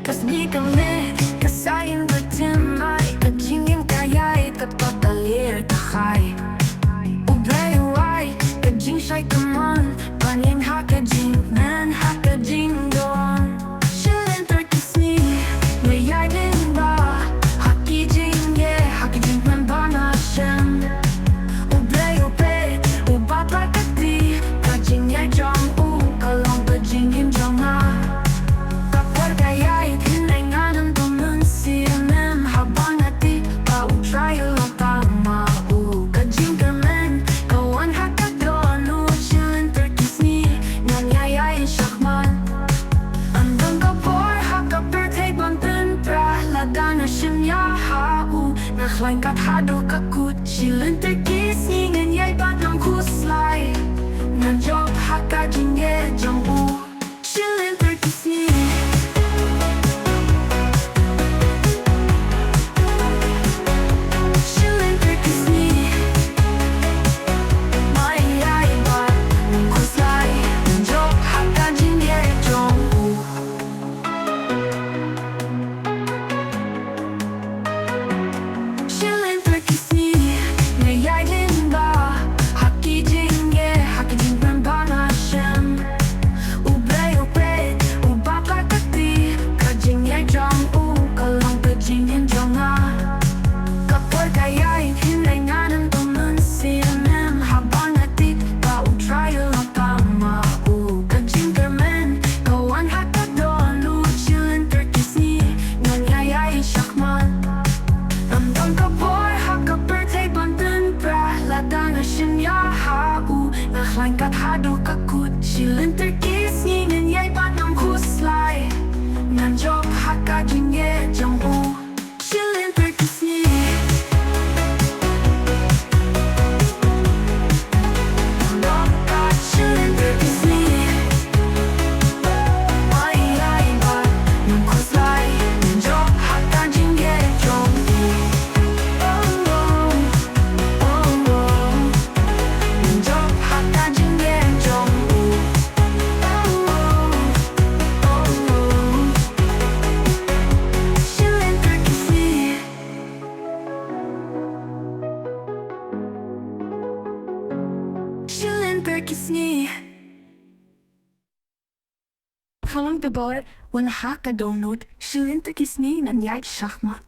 Kasni kami, kasayin bertemai, kajingin kayai, katpatalir takay. Ublay uway, kajing shay kaman, panin ha kajing man, ha kajing doon. Shilenter kisni, mayay din ba, haki jing ye, haki jing man ba na shem. Ublay upe, ubata kati, kajing yay jong u, kalong kajing him jong na. Lain kat hado kakut, SHI LYNTER KI SNGI ngan yai badang kuslai, nan job haka jingge jong u, SHI LYNTER KI SNGI. SHI LYNTER KI SNGI, mai yai badang kuslai, nan job haka jingge jong u. SHI LYNTER KI SNGI, mayay din ba, haki jing ye, haki jing man ba na shem. Ublay upet, ubaka kati, kajing yay jong u, kalong kajing yin jong na. Kapor kayay, hinay nga ng tuman CMM, habang atit, pa utrayo ang tama u, kajing kermen, kawan haka doon u, SHI LYNTER KI SNGI, ngan yayay shakman. Ramdam ka boy, haka birthday bandan pra, lada na shinya ha u, nakhlain kat hado kakut, SHI LYNTER KI SNGI ngan yay badang kuslay, nan job haka jingge jong u, SHI LYNTER KI SNGI. SHI LYNTER KI SNGI, mai yai badang kuslay, nan job haka jingge jong u. SHI LYNTER KI SNGI. Halong de boy, wala ha ka download, SHI LYNTER KI SNGI nan yai shakma.